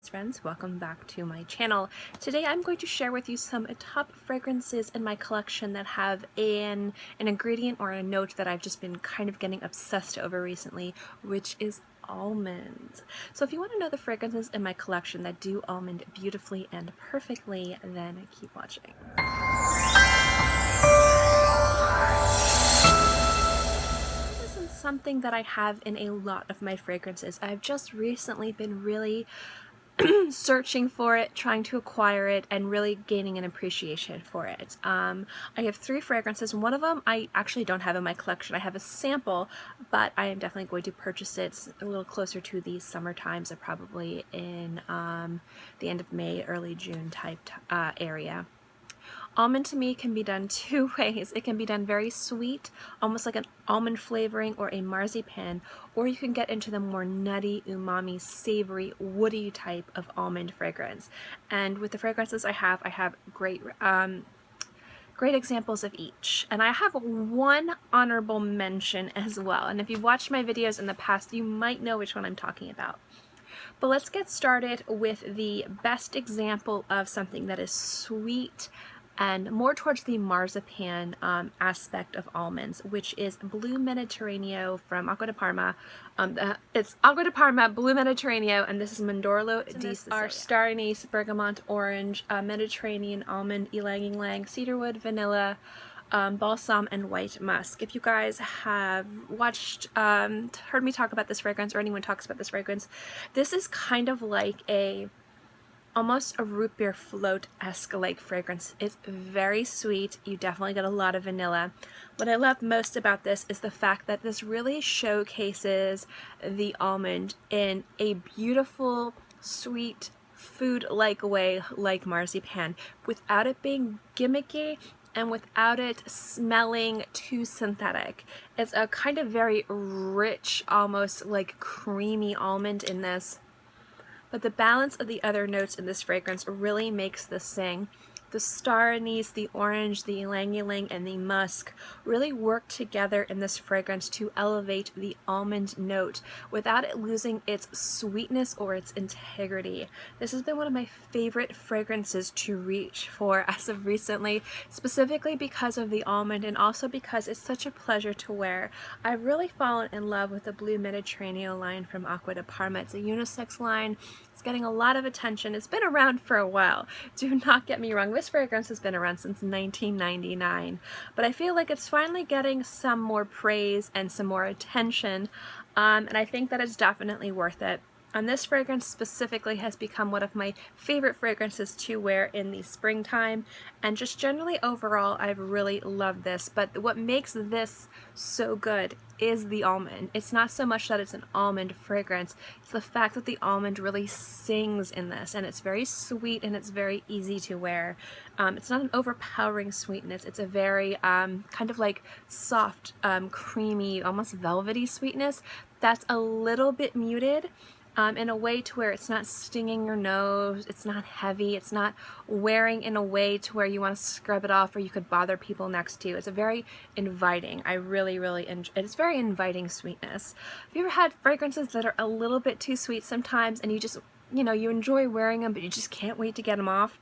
Friends, welcome back to my channel. Today I'm going to share with you some top fragrances in my collection that have an ingredient or a note that I've just been kind of getting obsessed over recently, which is almond. So if you want to know the fragrances in my collection that do almond beautifully and perfectly, then keep watching. This isn't something that I have in a lot of my fragrances. I've just recently been really searching for it, trying to acquire it, and really gaining an appreciation for it. I have 3 fragrances. One of them I actually don't have in my collection. I have a sample, but I am definitely going to purchase it. It's a little closer to the summer times, probably in the end of May, early June type area. Almond to me can be done 2 ways. It can be done very sweet, almost like an almond flavoring or a Marzipane, or you can get into the more nutty, umami, savory, woody type of almond fragrance. And with the fragrances I have great examples of each. And I have one honorable mention as well. And if you've watched my videos in the past, you might know which one I'm talking about. But let's get started with the best example of something that is sweet and more towards the marzipan aspect of almonds, which is Blue Mediterraneo from Acqua di Parma. It's Acqua di Parma, Blue Mediterraneo, and this is Mandorlo di Sicilia. Are star anise, bergamot, orange, Mediterranean almond, ylang ylang, cedarwood, vanilla, balsam, and white musk. If you guys have watched, heard me talk about this fragrance, or anyone talks about this fragrance, this is kind of like almost a root beer float-esque like fragrance. It's very sweet. You definitely get a lot of vanilla. What I love most about this is the fact that this really showcases the almond in a beautiful, sweet, food-like way, like marzipan, without it being gimmicky and without it smelling too synthetic. It's a kind of very rich, almost like creamy almond in this. But the balance of the other notes in this fragrance really makes this sing. The star anise, the orange, the ylang ylang, and the musk really work together in this fragrance to elevate the almond note without it losing its sweetness or its integrity. This has been one of my favorite fragrances to reach for as of recently, specifically because of the almond and also because it's such a pleasure to wear. I've really fallen in love with the Blue Mediterraneo line from Acqua di Parma. It's a unisex line. It's getting a lot of attention. It's been around for a while. Do not get me wrong, this fragrance has been around since 1999, but I feel like it's finally getting some more praise and some more attention, and I think that it's definitely worth it. And this fragrance specifically has become one of my favorite fragrances to wear in the springtime, and just generally overall I've really loved this. But what makes this so good is the almond. It's not so much that it's an almond fragrance, it's the fact that the almond really sings in this, and it's very sweet and it's very easy to wear. It's not an overpowering sweetness, it's a very kind of like soft, creamy, almost velvety sweetness that's a little bit muted. In a way to where it's not stinging your nose, it's not heavy, it's not wearing in a way to where you want to scrub it off or you could bother people next to you. It's a very inviting, I really enjoy, it's very inviting sweetness. Have you ever had fragrances that are a little bit too sweet sometimes and you just, you enjoy wearing them but you just can't wait to get them off?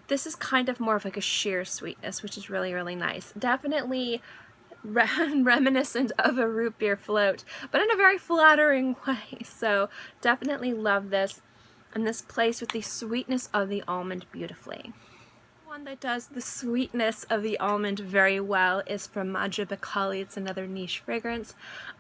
This is kind of more of like a sheer sweetness, which is really nice. Definitely reminiscent of a root beer float, but in a very flattering way. So definitely love this, and this plays with the sweetness of the almond beautifully. One that does the sweetness of the almond very well is from Majda Bekkali. It's another niche fragrance,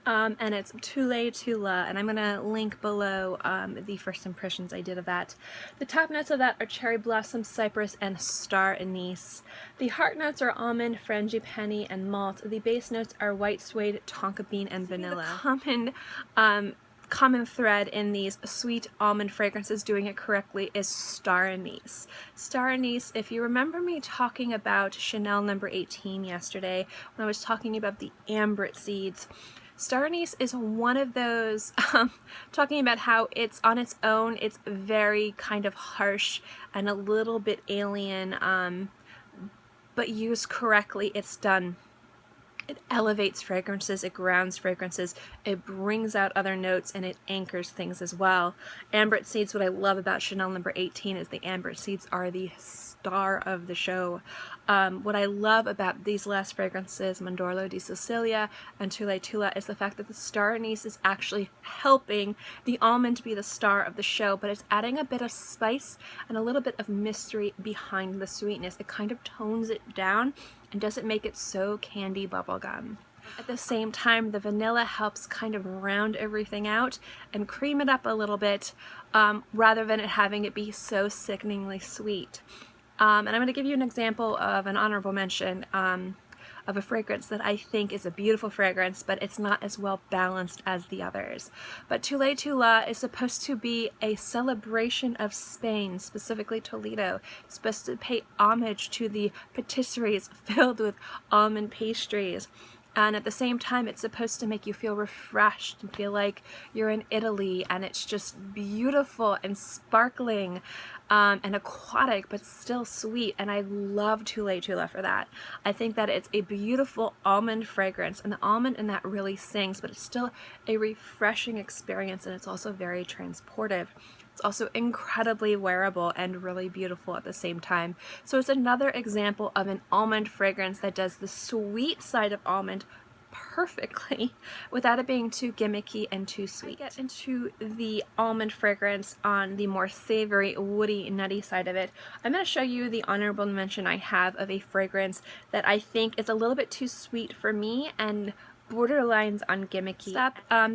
and it's Tulaytulah, and I'm going to link below the first impressions I did of that. The top notes of that are cherry blossom, cypress, and star anise. The heart notes are almond, frangipani, and malt. The base notes are white suede, tonka bean, and vanilla. The common thread in these sweet almond fragrances doing it correctly is star anise. Star anise, if you remember me talking about Chanel number 18 yesterday when I was talking about the ambret seeds, star anise is one of those, talking about how it's on its own, it's very kind of harsh and a little bit alien, but used correctly, it's done It elevates fragrances, it grounds fragrances, it brings out other notes, and it anchors things as well. Amber seeds, what I love about Chanel number 18 is the amber seeds are the star of the show. What I love about these last fragrances, Mandorlo di Sicilia and Tulaytulah, is the fact that the star anise is actually helping the almond be the star of the show, but it's adding a bit of spice and a little bit of mystery behind the sweetness. It kind of tones it down and doesn't make it so candy bubblegum. At the same time, the vanilla helps kind of round everything out and cream it up a little bit, rather than it having it be so sickeningly sweet. And I'm going to give you an example of an honorable mention of a fragrance that I think is a beautiful fragrance, but it's not as well balanced as the others. But Tulaytulah is supposed to be a celebration of Spain, specifically Toledo. It's supposed to pay homage to the patisseries filled with almond pastries. And at the same time, it's supposed to make you feel refreshed and feel like you're in Italy, and it's just beautiful and sparkling and aquatic, but still sweet. And I love Tulaytulah for that. I think that it's a beautiful almond fragrance, and the almond in that really sings, but it's still a refreshing experience, and it's also very transportive. It's also incredibly wearable and really beautiful at the same time. So it's another example of an almond fragrance that does the sweet side of almond perfectly without it being too gimmicky and too sweet. I get into the almond fragrance on the more savory, woody, nutty side of it. I'm going to show you the honorable mention I have of a fragrance that I think is a little bit too sweet for me and borderlines on gimmicky.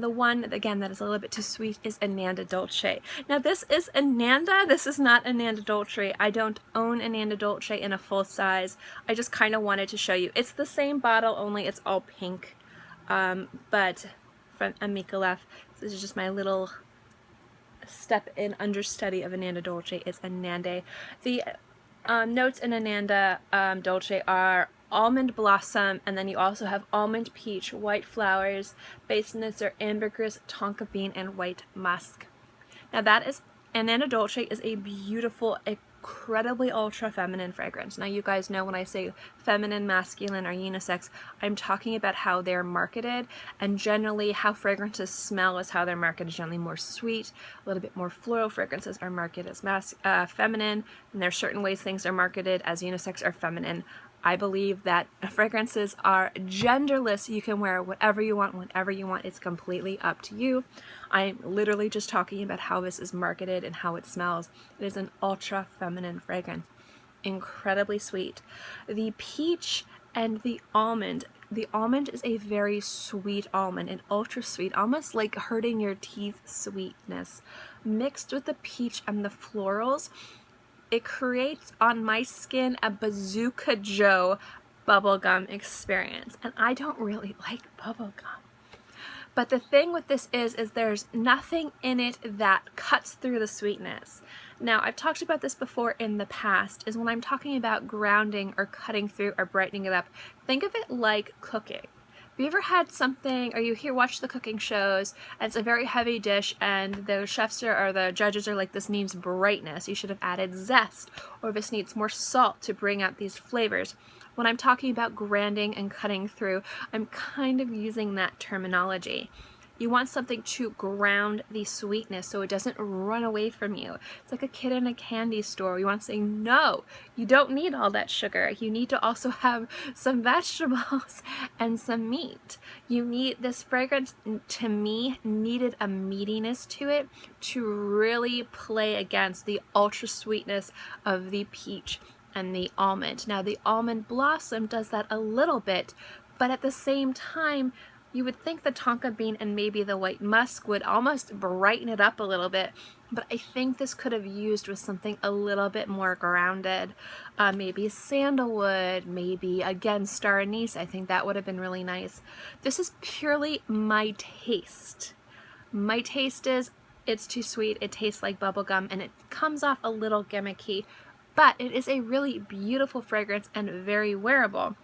The one, again, that is a little bit too sweet is Ananda Dolce. Now this is Ananda, this is not Ananda Dolce. I don't own Ananda Dolce in a full size. I just kind of wanted to show you. It's the same bottle, only it's all pink. But from Micallef, this is just my little step in understudy of Ananda Dolce. It's Ananda. The notes in Ananda Dolce are almond blossom, and then you also have almond peach, white flowers. Base notes are ambergris, tonka bean, and white musk. Now that is, Ananda Dolce is a beautiful, incredibly ultra feminine fragrance. Now you guys know when I say feminine, masculine, or unisex, I'm talking about how they're marketed, and generally how fragrances smell is how they're marketed. Generally more sweet, a little bit more floral fragrances are marketed as feminine, and there are certain ways things are marketed as unisex or feminine. I believe that fragrances are genderless. You can wear whatever you want, whenever you want. It's completely up to you. I'm literally just talking about how this is marketed and how it smells. It is an ultra feminine fragrance. Incredibly sweet. The peach and the almond is a very sweet almond, an ultra sweet, almost like hurting your teeth sweetness. Mixed with the peach and the florals, it creates on my skin a Bazooka Joe bubblegum experience. And I don't really like bubblegum. But the thing with this is there's nothing in it that cuts through the sweetness. Now, I've talked about this before in the past, is when I'm talking about grounding or cutting through or brightening it up, think of it like cooking. Have you ever had something, or you watch the cooking shows, and it's a very heavy dish, and the chefs or the judges are like, this needs brightness, you should have added zest, or this needs more salt to bring out these flavors. When I'm talking about grinding and cutting through, I'm kind of using that terminology. You want something to ground the sweetness so it doesn't run away from you. It's like a kid in a candy store. You want to say, no, you don't need all that sugar. You need to also have some vegetables and some meat. This fragrance, to me, needed a meatiness to it to really play against the ultra sweetness of the peach and the almond. Now, the almond blossom does that a little bit, but at the same time, you would think the tonka bean and maybe the white musk would almost brighten it up a little bit, but I think this could have used with something a little bit more grounded. Maybe sandalwood, maybe, again, star anise. I think that would have been really nice. This is purely my taste. My taste is, it's too sweet, it tastes like bubblegum, and it comes off a little gimmicky, but it is a really beautiful fragrance and very wearable.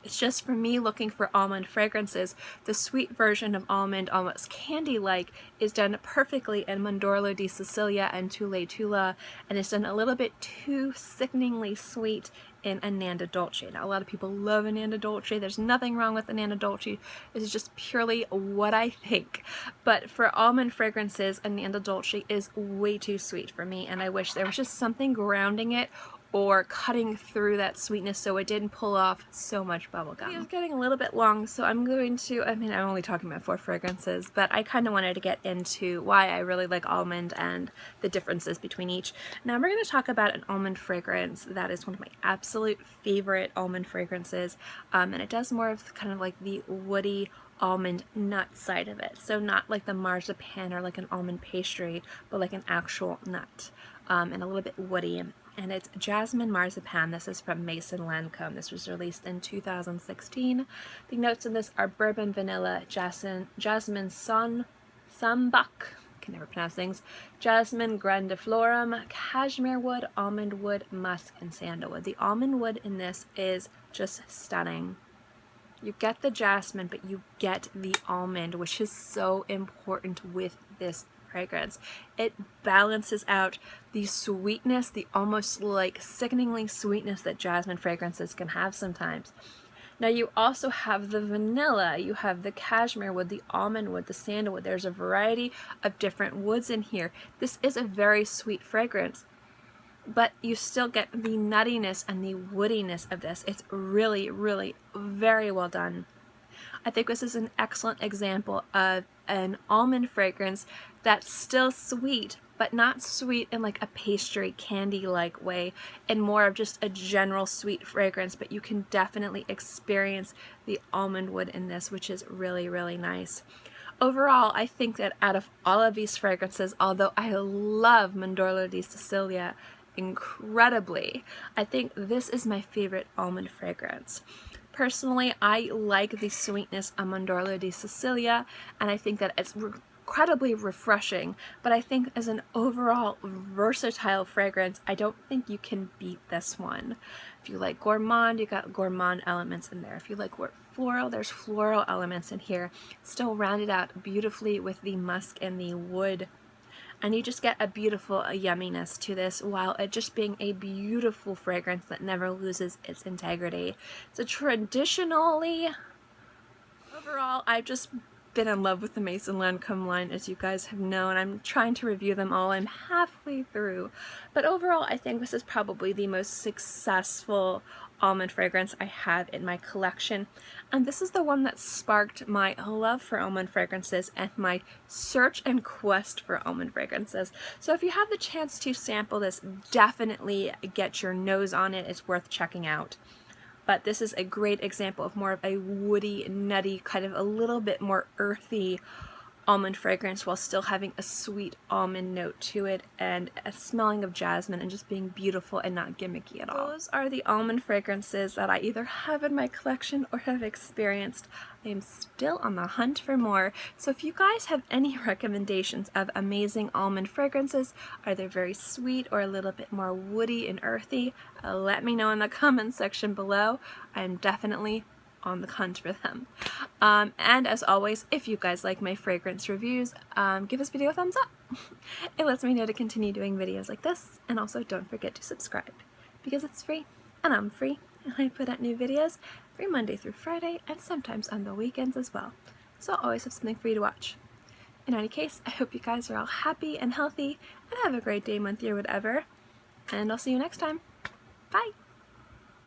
It's just for me looking for almond fragrances. The sweet version of almond, almost candy-like, is done perfectly in Mandorlo di Sicilia and Tulaytulah, and it's done a little bit too sickeningly sweet in Ananda Dolce. Now, a lot of people love Ananda Dolce. There's nothing wrong with Ananda Dolce. This is just purely what I think. But for almond fragrances, Ananda Dolce is way too sweet for me, and I wish there was just something grounding it or cutting through that sweetness so it didn't pull off so much bubblegum. It's getting a little bit long, so I'm going to, I'm only talking about 4 fragrances, but I kind of wanted to get into why I really like almond and the differences between each. Now we're going to talk about an almond fragrance that is one of my absolute favorite almond fragrances, and it does more of kind of like the woody almond nut side of it. So not like the Marzipane or like an almond pastry, but like an actual nut, and a little bit woody. And it's Jasmine Marzipane. This is from Maison Lancome. This was released in 2016. The notes in this are bourbon, vanilla, jasmine sambac, can never pronounce things, jasmine grandiflorum, cashmere wood, almond wood, musk, and sandalwood. The almond wood in this is just stunning. You get the jasmine, but you get the almond, which is so important with this fragrance. It balances out the sweetness, the almost like sickeningly sweetness that jasmine fragrances can have sometimes. Now you also have the vanilla, you have the cashmere wood, the almond wood, the sandalwood. There's a variety of different woods in here. This is a very sweet fragrance, but you still get the nuttiness and the woodiness of this. It's really, really very well done. I think this is an excellent example of an almond fragrance that's still sweet, but not sweet in like a pastry candy-like way, and more of just a general sweet fragrance, but you can definitely experience the almond wood in this, which is really, really nice. Overall, I think that out of all of these fragrances, although I love Mandorlo di Sicilia incredibly, I think this is my favorite almond fragrance. Personally, I like the sweetness of Mandorlo di Sicilia, and I think that it's incredibly refreshing, but I think as an overall versatile fragrance, I don't think you can beat this one. If you like Gourmand, you got Gourmand elements in there. If you like floral, there's floral elements in here, still rounded out beautifully with the musk and the wood. And you just get a beautiful yumminess to this, while it just being a beautiful fragrance that never loses its integrity. So traditionally, overall, I've just been in love with the Maison Lancome line, as you guys have known. I'm trying to review them all. I'm halfway through. But overall, I think this is probably the most successful almond fragrance I have in my collection, and this is the one that sparked my love for almond fragrances and my search and quest for almond fragrances. So if you have the chance to sample this, definitely get your nose on it. It's worth checking out. But this is a great example of more of a woody, nutty, kind of a little bit more earthy almond fragrance while still having a sweet almond note to it and a smelling of jasmine and just being beautiful and not gimmicky at all. Those are the almond fragrances that I either have in my collection or have experienced. I am still on the hunt for more, so if you guys have any recommendations of amazing almond fragrances, either very sweet or a little bit more woody and earthy, let me know in the comments section below. I'm definitely on the hunt for them. And as always, if you guys like my fragrance reviews, give this video a thumbs up. It lets me know to continue doing videos like this, and also don't forget to subscribe, because it's free and I'm free, and I put out new videos every Monday through Friday and sometimes on the weekends as well, so I'll always have something for you to watch. In any case, I hope you guys are all happy and healthy and have a great day, month, year, whatever, and I'll see you next time. Bye!